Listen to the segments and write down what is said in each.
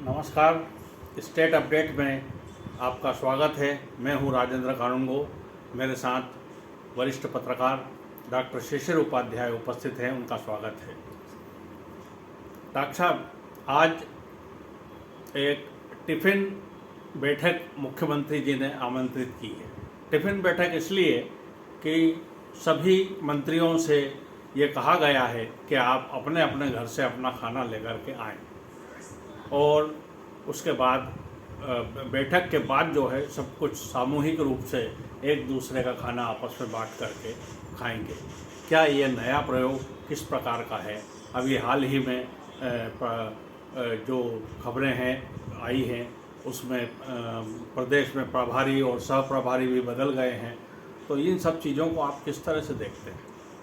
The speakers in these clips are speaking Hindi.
नमस्कार। स्टेट अपडेट में आपका स्वागत है। मैं हूं राजेंद्र कानूनगो। मेरे साथ वरिष्ठ पत्रकार डॉक्टर शिशिर उपाध्याय उपस्थित हैं, उनका स्वागत है। डॉक्टर साहब, आज एक टिफ़िन बैठक मुख्यमंत्री जी ने आमंत्रित की है। टिफ़िन बैठक इसलिए कि सभी मंत्रियों से ये कहा गया है कि आप अपने अपने घर से अपना खाना लेकर के आएँ और उसके बाद बैठक के बाद जो है सब कुछ सामूहिक रूप से एक दूसरे का खाना आपस में बांट करके खाएंगे। क्या ये नया प्रयोग किस प्रकार का है? अभी हाल ही में जो खबरें हैं आई हैं उसमें प्रदेश में प्रभारी और सहप्रभारी भी बदल गए हैं, तो इन सब चीज़ों को आप किस तरह से देखते हैं?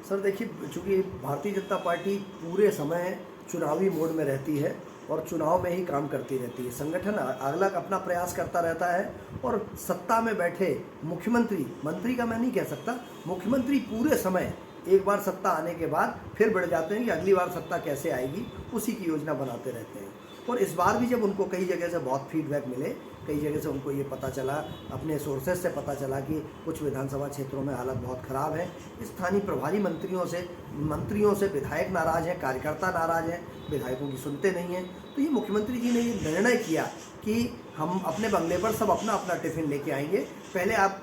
सर देखिए, चूँकि भारतीय जनता पार्टी पूरे समय चुनावी मोड में रहती है और चुनाव में ही काम करती रहती है। संगठन अलग अपना प्रयास करता रहता है और सत्ता में बैठे मंत्री का मैं नहीं कह सकता, मुख्यमंत्री पूरे समय एक बार सत्ता आने के बाद फिर बढ़ जाते हैं कि अगली बार सत्ता कैसे आएगी, उसी की योजना बनाते रहते हैं। और इस बार भी जब उनको कई जगह से बहुत फीडबैक मिले, कई जगह से उनको ये पता चला, अपने सोर्सेज से पता चला कि कुछ विधानसभा क्षेत्रों में हालत बहुत ख़राब है, स्थानीय प्रभारी मंत्रियों से विधायक नाराज़ हैं, कार्यकर्ता नाराज़ हैं, विधायकों की सुनते नहीं हैं, तो ये मुख्यमंत्री जी ने ये निर्णय किया कि हम अपने बंगले पर सब अपना अपना टिफ़िन लेके आएंगे। पहले आप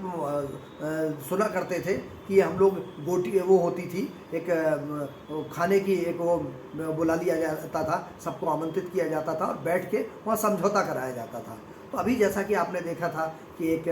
सुना करते थे कि हम लोग गोटी वो होती थी एक खाने की, एक वो बुला लिया जाता था, सबको आमंत्रित किया जाता था और बैठ के वहाँ समझौता कराया जाता था। तो अभी जैसा कि आपने देखा था कि एक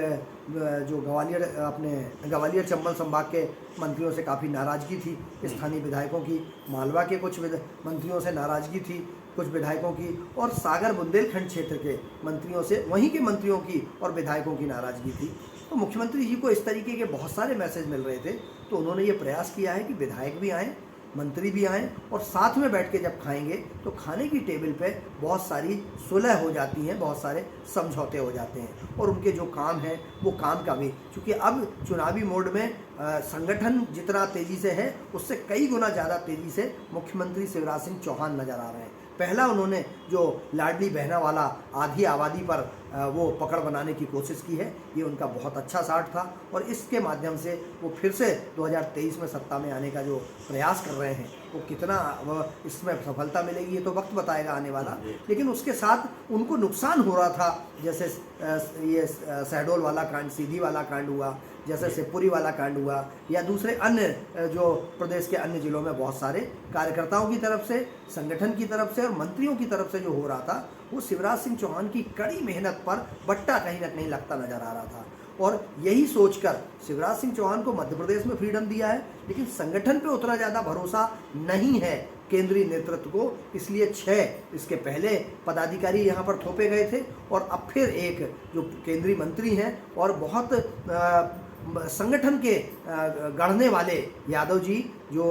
जो ग्वालियर चंबल संभाग के मंत्रियों से काफ़ी नाराज़गी थी, स्थानीय विधायकों की, मालवा के कुछ मंत्रियों से नाराज़गी थी कुछ विधायकों की, और सागर बुंदेलखंड क्षेत्र के मंत्रियों से, वहीं के मंत्रियों की और विधायकों की नाराज़गी थी। तो मुख्यमंत्री जी को इस तरीके के बहुत सारे मैसेज मिल रहे थे, तो उन्होंने ये प्रयास किया है कि विधायक भी आएँ, मंत्री भी आएँ और साथ में बैठ के जब खाएंगे तो खाने की टेबल पे बहुत सारी सुलह हो जाती हैं, बहुत सारे समझौते हो जाते हैं और उनके जो काम है वो काम का भी, क्योंकि अब चुनावी मोड में संगठन जितना तेज़ी से है उससे कई गुना ज़्यादा तेज़ी से मुख्यमंत्री शिवराज सिंह चौहान नज़र आ रहे हैं। पहला उन्होंने जो लाडली बहना वाला आधी आबादी पर वो पकड़ बनाने की कोशिश की है, ये उनका बहुत अच्छा शाट था और इसके माध्यम से वो फिर से 2023 में सत्ता में आने का जो प्रयास कर रहे हैं वो कितना इसमें सफलता मिलेगी ये तो वक्त बताएगा आने वाला। लेकिन उसके साथ उनको नुकसान हो रहा था, जैसे ये शहडोल वाला कांड, सीधी वाला कांड हुआ, जैसे शिवपुरी वाला कांड हुआ, या दूसरे अन्य जो प्रदेश के अन्य जिलों में बहुत सारे कार्यकर्ताओं की तरफ से, संगठन की तरफ से और मंत्रियों की तरफ से जो हो रहा था, वो शिवराज सिंह चौहान की कड़ी मेहनत पर बट्टा कहीं ना कहीं लगता नजर आ रहा था। और यही सोचकर शिवराज सिंह चौहान को मध्य प्रदेश में फ्रीडम दिया है, लेकिन संगठन पे उतना ज़्यादा भरोसा नहीं है केंद्रीय नेतृत्व को, इसलिए 6 इसके पहले पदाधिकारी यहाँ पर थोपे गए थे और अब फिर एक जो केंद्रीय मंत्री हैं और बहुत संगठन के गढ़ने वाले यादव जी जो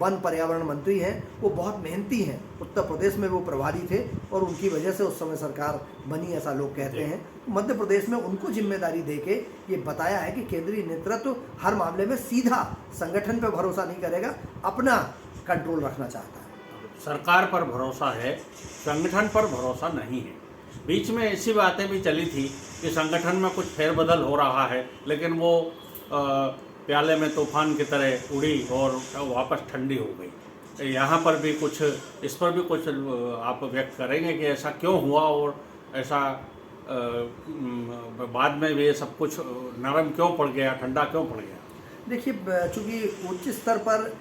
वन पर्यावरण मंत्री हैं, वो बहुत मेहनती हैं। उत्तर प्रदेश में वो प्रभारी थे और उनकी वजह से उस समय सरकार बनी, ऐसा लोग कहते हैं। मध्य प्रदेश में उनको जिम्मेदारी देके ये बताया है कि केंद्रीय नेतृत्व हर मामले में सीधा संगठन पर भरोसा नहीं करेगा, अपना कंट्रोल रखना चाहता है। सरकार पर भरोसा है, संगठन पर भरोसा नहीं है। बीच में ऐसी बातें भी चली थी कि संगठन में कुछ फेरबदल हो रहा है, लेकिन वो प्याले में तूफान की तरह उड़ी और वापस ठंडी हो गई। यहाँ पर भी कुछ, इस पर भी कुछ आप व्यक्त करेंगे कि ऐसा क्यों हुआ और ऐसा बाद में भी ये सब कुछ नरम क्यों पड़ गया, ठंडा क्यों पड़ गया? देखिए, चूँकि उच्च स्तर पर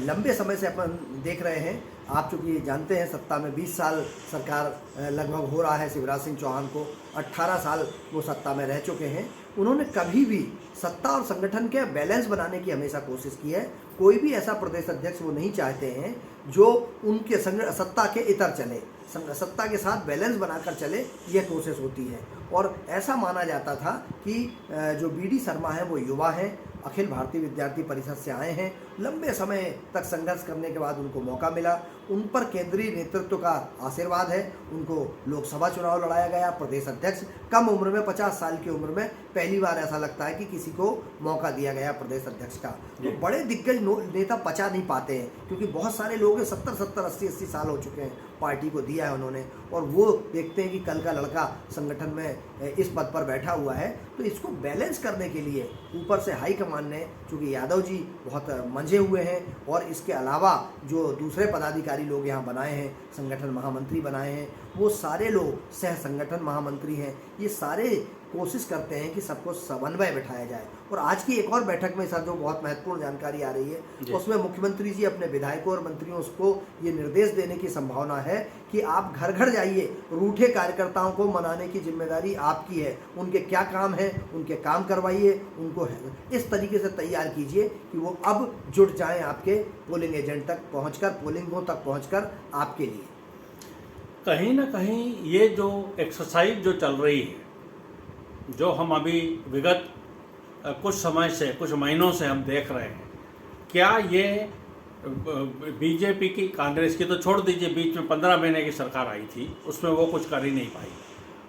लंबे समय से अपन देख रहे हैं, आप चूँकि जानते हैं सत्ता में 20 साल सरकार लगभग हो रहा है शिवराज सिंह चौहान को, 18 साल वो सत्ता में रह चुके हैं। उन्होंने कभी भी सत्ता और संगठन के बैलेंस बनाने की हमेशा कोशिश की है। कोई भी ऐसा प्रदेश अध्यक्ष वो नहीं चाहते हैं जो उनके सत्ता के इतर चले, सत्ता के साथ बैलेंस बनाकर चले, यह कोशिश होती है। और ऐसा माना जाता था कि जो BD शर्मा है वो युवा हैं, अखिल भारतीय विद्यार्थी परिषद से आए हैं लंबे समय तक संघर्ष करने के बाद उनको मौका मिला। उन पर केंद्रीय नेतृत्व का आशीर्वाद है। उनको लोकसभा चुनाव लड़ाया गया, प्रदेश अध्यक्ष, कम उम्र में 50 साल की उम्र में पहली बार ऐसा लगता है कि किसी को मौका दिया गया प्रदेश अध्यक्ष का। तो बड़े दिग्गज नेता पचा नहीं पाते हैं, क्योंकि बहुत सारे लोग 70-70, 80-80 साल हो चुके हैं, पार्टी को दिया है उन्होंने, और वो देखते हैं कि कल का लड़का संगठन में इस पद पर बैठा हुआ है। तो इसको बैलेंस करने के लिए ऊपर से हाईकमान ने, चूँकि यादव जी बहुत मंझे हुए हैं, और इसके अलावा जो दूसरे पदाधिकारी लोग यहाँ बनाए हैं, संगठन महामंत्री बनाए हैं, वो सारे लोग सह संगठन महामंत्री हैं, ये सारे कोशिश करते हैं कि सबको समन्वय बिठाया जाए। और आज की एक और बैठक में सर जो बहुत महत्वपूर्ण जानकारी आ रही है, उसमें मुख्यमंत्री जी अपने विधायकों और मंत्रियों को ये निर्देश देने की संभावना है कि आप घर घर जाइए, रूठे कार्यकर्ताओं को मनाने की जिम्मेदारी आपकी है। उनके क्या काम है, उनके काम करवाइए, उनको इस तरीके से तैयार कीजिए कि वो अब जुट जाएं आपके पोलिंग एजेंट तक पहुंचकर, पोलिंगों तक पहुंचकर आपके लिए। कहीं ना कहीं ये जो एक्सरसाइज जो चल रही है, जो हम अभी विगत कुछ समय से, कुछ महीनों से हम देख रहे हैं, क्या ये बीजेपी की, कांग्रेस की तो छोड़ दीजिए, बीच में 15 महीने की सरकार आई थी, उसमें वो कुछ कर ही नहीं पाई,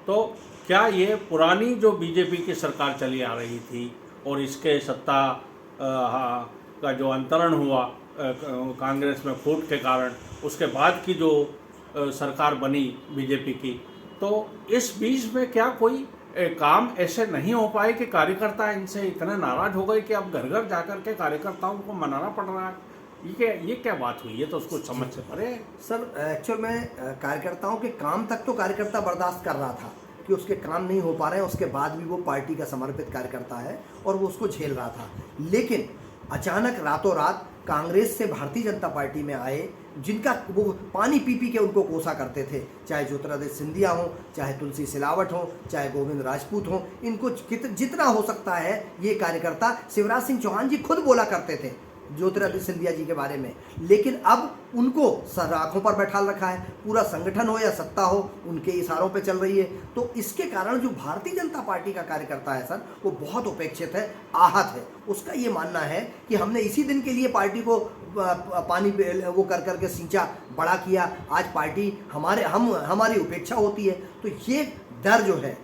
तो क्या ये पुरानी जो बीजेपी की सरकार चली आ रही थी और इसके सत्ता का जो अंतरण हुआ कांग्रेस में फूट के कारण, उसके बाद की जो सरकार बनी बीजेपी की, तो इस बीच में क्या कोई काम ऐसे नहीं हो पाए कि कार्यकर्ता इनसे इतने नाराज हो गए कि अब घर घर जाकर के कार्यकर्ताओं को मनाना पड़ रहा है? ये क्या बात हुई? ये तो उसको समझ से परे है सर। एक्चुअल में कार्यकर्ताओं के काम तक तो कार्यकर्ता बर्दाश्त कर रहा था कि उसके काम नहीं हो पा रहे हैं, उसके बाद भी वो पार्टी का समर्पित कार्यकर्ता है और वो उसको झेल रहा था। लेकिन अचानक रातों रात कांग्रेस से भारतीय जनता पार्टी में आए, जिनका वो पानी पी पी के उनको कोसा करते थे, चाहे ज्योतिरादित्य सिंधिया हो, चाहे तुलसी सिलावट हो, चाहे गोविंद राजपूत हो, इनको जितना हो सकता है ये कार्यकर्ता, शिवराज सिंह चौहान जी खुद बोला करते थे ज्योतिरादित्य सिंधिया जी के बारे में, लेकिन अब उनको सर आँखों पर बैठा रखा है। पूरा संगठन हो या सत्ता हो, उनके इशारों पे चल रही है। तो इसके कारण जो भारतीय जनता पार्टी का कार्यकर्ता है सर, वो बहुत उपेक्षित है, आहत है। उसका ये मानना है कि हमने इसी दिन के लिए पार्टी को पानी वो कर करके सींचा, बड़ा किया, आज पार्टी हमारी उपेक्षा होती है। तो ये डर जो है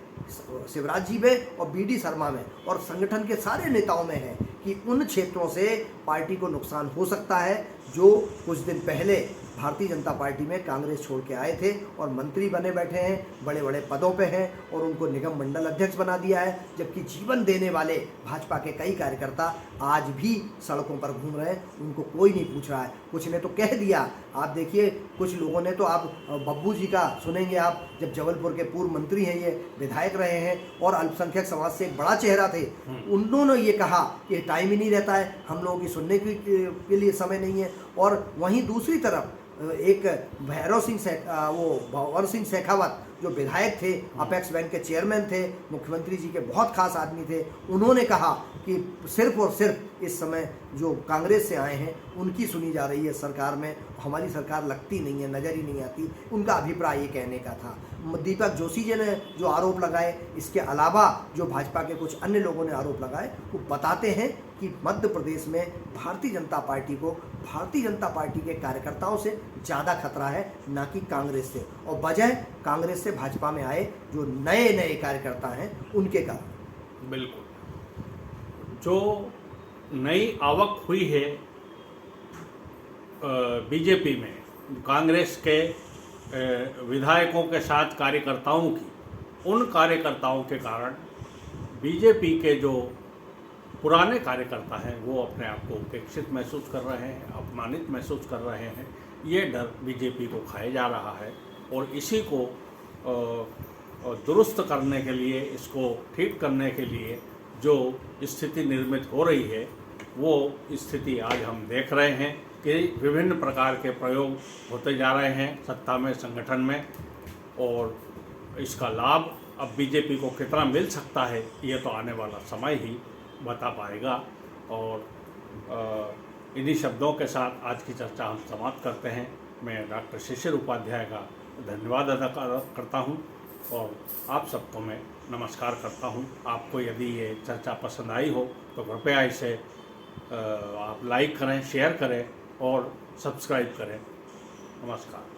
शिवराज जी में और बीडी शर्मा में और संगठन के सारे नेताओं में है कि उन क्षेत्रों से पार्टी को नुकसान हो सकता है, जो कुछ दिन पहले भारतीय जनता पार्टी में कांग्रेस छोड़ के आए थे और मंत्री बने बैठे हैं, बड़े बड़े पदों पे हैं, और उनको निगम मंडल अध्यक्ष बना दिया है। जबकि जीवन देने वाले भाजपा के कई कार्यकर्ता आज भी सड़कों पर घूम रहे हैं, उनको कोई नहीं पूछ रहा है। कुछ ने तो कह दिया, आप देखिए, कुछ लोगों ने तो, आप बब्बू जी का सुनेंगे आप, जब जबलपुर के पूर्व मंत्री हैं, ये विधायक रहे हैं और अल्पसंख्यक समाज से एक बड़ा चेहरा थे, उन्होंने ये कहा कि टाइम ही नहीं रहता है, हम लोगों की सुनने के लिए समय नहीं है। और वहीं दूसरी तरफ एक भैरव सिंह शेखावत जो विधायक थे, अपेक्स बैंक के चेयरमैन थे, मुख्यमंत्री जी के बहुत खास आदमी थे, उन्होंने कहा कि सिर्फ और सिर्फ इस समय जो कांग्रेस से आए हैं उनकी सुनी जा रही है सरकार में, हमारी सरकार लगती नहीं है, नज़र ही नहीं आती। उनका अभिप्राय ये कहने का था। दीपक जोशी जी ने जो आरोप लगाए, इसके अलावा जो भाजपा के कुछ अन्य लोगों ने आरोप लगाए, वो बताते हैं कि मध्य प्रदेश में भारतीय जनता पार्टी को भारतीय जनता पार्टी के कार्यकर्ताओं से ज़्यादा खतरा है, ना कि कांग्रेस से, और वजह कांग्रेस से भाजपा में आए जो नए नए कार्यकर्ता हैं उनके कारण। बिल्कुल, जो नई आवक हुई है बीजेपी में कांग्रेस के विधायकों के साथ कार्यकर्ताओं की, उन कार्यकर्ताओं के कारण बीजेपी के जो पुराने कार्यकर्ता हैं वो अपने आप को उपेक्षित महसूस कर रहे हैं, अपमानित महसूस कर रहे हैं। ये डर बीजेपी को खाया जा रहा है और इसी को दुरुस्त करने के लिए, इसको ठीक करने के लिए जो स्थिति निर्मित हो रही है, वो स्थिति आज हम देख रहे हैं कि विभिन्न प्रकार के प्रयोग होते जा रहे हैं सत्ता में, संगठन में, और इसका लाभ अब बीजेपी को कितना मिल सकता है ये तो आने वाला समय ही बता पाएगा। और इन्हीं शब्दों के साथ आज की चर्चा हम समाप्त करते हैं। मैं डॉक्टर शिशिर उपाध्याय का धन्यवाद अदा करता हूं और आप सबको मैं नमस्कार करता हूं। आपको यदि ये चर्चा पसंद आई हो तो कृपया इसे आप लाइक करें, शेयर करें और सब्सक्राइब करें। नमस्कार।